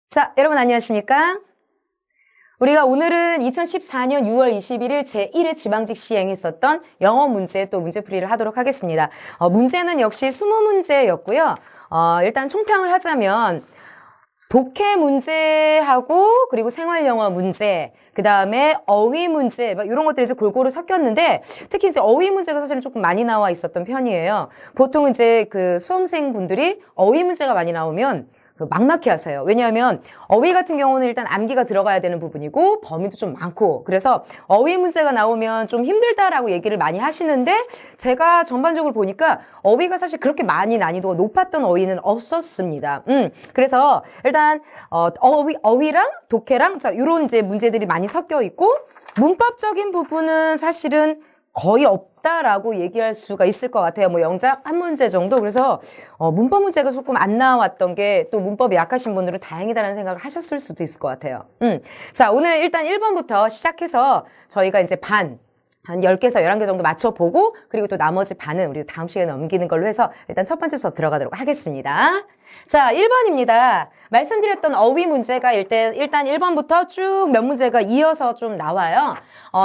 자, 여러분 안녕하십니까? 우리가 오늘은 2014년 6월 21일 제1회 지방직 시행했었던 영어 문제 또 문제풀이를 하도록 하겠습니다. 문제는 역시 20문제였고요. 일단 총평을 하자면 독해 문제하고 그리고 생활영어 문제, 그 다음에 어휘 문제 막 이런 것들에서 골고루 섞였는데 특히 이제 어휘 문제가 사실은 조금 많이 나와 있었던 편이에요. 보통 이제 그 수험생분들이 어휘 문제가 많이 나오면 막막해 하세요. 왜냐하면 어휘 같은 경우는 일단 암기가 들어가야 되는 부분이고 범위도 좀 많고 그래서 어휘 문제가 나오면 좀 힘들다라고 얘기를 많이 하시는데 제가 전반적으로 보니까 어휘가 사실 그렇게 많이 난이도가 높았던 어휘는 없었습니다. 그래서 일단 어휘랑 독해랑 자 이런 이제 문제들이 많이 섞여 있고 문법적인 부분은 사실은 거의 없다라고 얘기할 수가 있을 것 같아요. 뭐 영작 한 문제 정도. 그래서 문법 문제가 조금 안 나왔던 게 또 문법이 약하신 분들은 다행이다라는 생각을 하셨을 수도 있을 것 같아요. 자, 오늘 일단 1번부터 시작해서 저희가 이제 한 10개에서 11개 정도 맞춰보고 그리고 또 나머지 반은 우리 다음 시간에 넘기는 걸로 해서 일단 첫 번째 수업 들어가도록 하겠습니다. 자, 1번입니다. 말씀드렸던 어휘 문제가 일단 1번부터 쭉 몇 문제가 이어서 좀 나와요.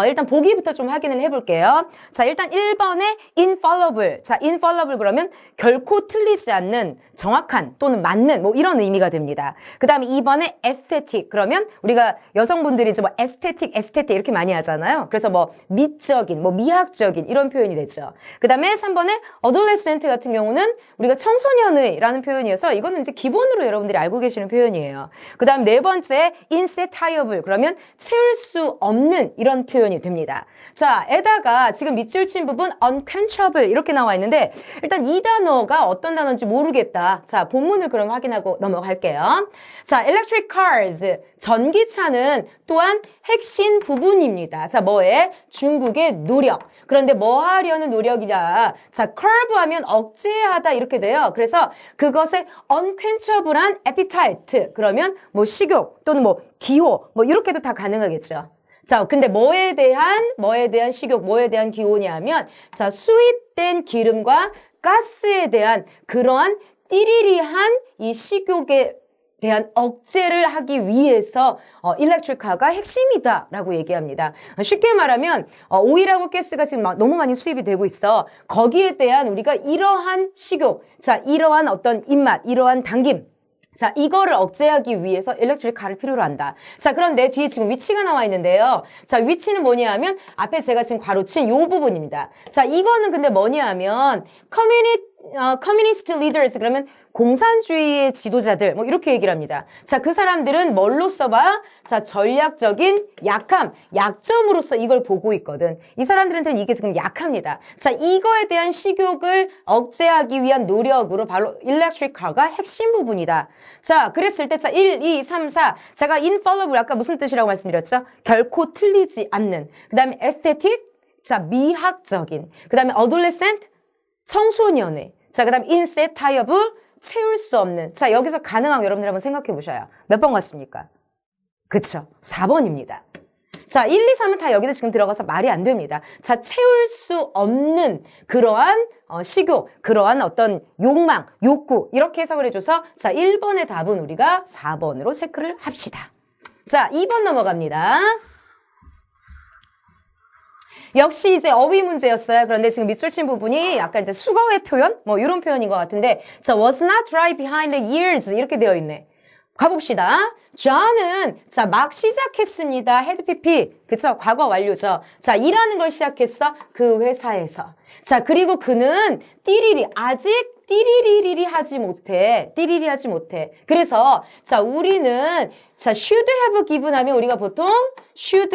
일단 보기부터 좀 확인을 해볼게요. 자, 일단 1번에 infallible. 자, infallible 그러면 결코 틀리지 않는 정확한 또는 맞는 뭐 이런 의미가 됩니다. 그 다음에 2번에 aesthetic. 그러면 우리가 여성분들이 이제 뭐 aesthetic 이렇게 많이 하잖아요. 그래서 뭐 미적인, 뭐 미학적인 이런 표현이 되죠. 그 다음에 3번에 adolescent 같은 경우는 우리가 청소년의라는 표현이어서 이거는 이제 기본으로 여러분들이 알고 계시는 표현이에요. 그 다음 네 번째 insatiable 그러면 채울 수 없는 이런 표현이 됩니다. 자, 에다가 지금 밑줄 친 부분 unquenchable 이렇게 나와 있는데 일단 이 단어가 어떤 단어인지 모르겠다. 자, 본문을 그럼 확인하고 넘어갈게요. 자, electric cars 전기차는 또한 핵심 부분입니다. 자, 뭐에? 중국의 노력. 그런데 뭐 하려는 노력이냐? 자, curb 하면 억제하다 이렇게 돼요. 그래서 그것에 unquenchable한 appetite 그러면 뭐 식욕 또는 뭐 기호 뭐 이렇게도 다 가능하겠죠. 자, 근데 뭐에 대한 식욕, 뭐에 대한 기호냐면 자, 수입된 기름과 가스에 대한 그러한 띠리리한 이 식욕에 대한 억제를 하기 위해서 일렉트리카가 핵심이다라고 얘기합니다. 쉽게 말하면 오일하고 가스가 지금 너무 많이 수입이 되고 있어. 거기에 대한 우리가 이러한 식욕, 자 이러한 어떤 입맛, 이러한 당김 자, 이거를 억제하기 위해서 일렉트리카를 필요로 한다. 자, 그런데 뒤에 지금 위치가 나와 있는데요. 자, 위치는 뭐냐 하면 앞에 제가 지금 가로친 요 부분입니다. 자, 이거는 근데 뭐냐 하면 커뮤니스트 리더스 그러면 공산주의의 지도자들 뭐 이렇게 얘기를 합니다. 자, 그 사람들은 뭘로써 봐? 자, 전략적인 약함, 약점으로서 이걸 보고 있거든. 이 사람들한테는 이게 지금 약합니다. 자, 이거에 대한 식욕을 억제하기 위한 노력으로 바로 electric car가 핵심 부분이다. 자, 그랬을 때 자, 1, 2, 3, 4 제가 infallible 아까 무슨 뜻이라고 말씀드렸죠? 결코 틀리지 않는. 그 다음에 aesthetic 자, 미학적인. 그 다음에 adolescent 청소년의. 자, 그 다음에 insatiable 채울 수 없는. 자, 여기서 가능한 여러분들 한번 생각해 보셔요. 몇 번 같습니까? 그쵸. 4번입니다. 자, 1, 2, 3은 다 여기다 지금 들어가서 말이 안 됩니다. 자, 채울 수 없는 그러한 식욕, 그러한 어떤 욕망, 욕구 이렇게 해석을 해줘서 자, 1번의 답은 우리가 4번으로 체크를 합시다. 자, 2번 넘어갑니다. 역시 이제 어휘 문제였어요. 그런데 지금 밑줄 친 부분이 약간 이제 수거의 표현? 뭐 이런 표현인 것 같은데 자, was not dry behind the ears 이렇게 되어 있네. 가봅시다. John은 자, 막 시작했습니다. had pp. 그쵸? 과거 완료죠. 자, 일하는 걸 시작했어. 그 회사에서. 자, 그리고 그는 띠리리 아직 띠리리리리 하지 못해. 띠리리 하지 못해. 그래서 자, 우리는 자, should have given 하면 우리가 보통 should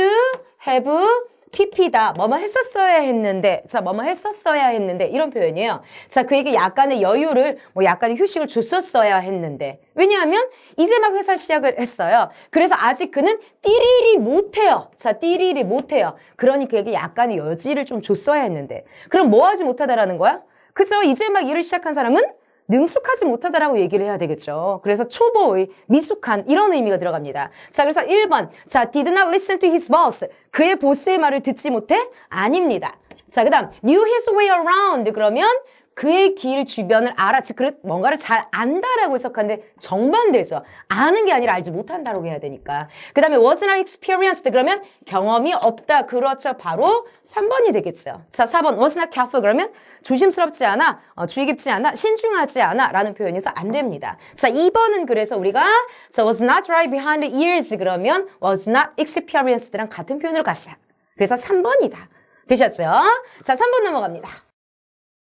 have pp다. 뭐뭐 했었어야 했는데, 자, 뭐뭐 했었어야 했는데, 이런 표현이에요. 자, 그에게 약간의 여유를, 뭐 약간의 휴식을 줬었어야 했는데. 왜냐하면, 이제 막 회사 시작을 했어요. 그래서 아직 그는 띠리리 못해요. 자, 띠리리 못해요. 그러니 그에게 약간의 여지를 좀 줬어야 했는데. 그럼 뭐 하지 못하다라는 거야? 그죠? 이제 막 일을 시작한 사람은 능숙하지 못하다라고 얘기를 해야 되겠죠. 그래서 초보의, 미숙한 이런 의미가 들어갑니다. 자, 그래서 1번. 자, did not listen to his boss. 그의 보스의 말을 듣지 못해? 아닙니다. 자, 그 다음 knew his way around. 그러면 그의 길 주변을 알아. 즉, 뭔가를 잘 안다라고 해석하는데 정반대죠. 아는 게 아니라 알지 못한다라고 해야 되니까. 그 다음에 was not experienced. 그러면 경험이 없다. 그렇죠. 바로 3번이 되겠죠. 자, 4번 was not careful. 그러면 조심스럽지 않아, 주의 깊지 않아, 신중하지 않아 라는 표현이서 안 됩니다. 자, 2번은 그래서 우리가 자, was not right behind the ears. 그러면 was not experienced랑 같은 표현으로 갔어요. 그래서 3번이다. 되셨죠? 자, 3번 넘어갑니다.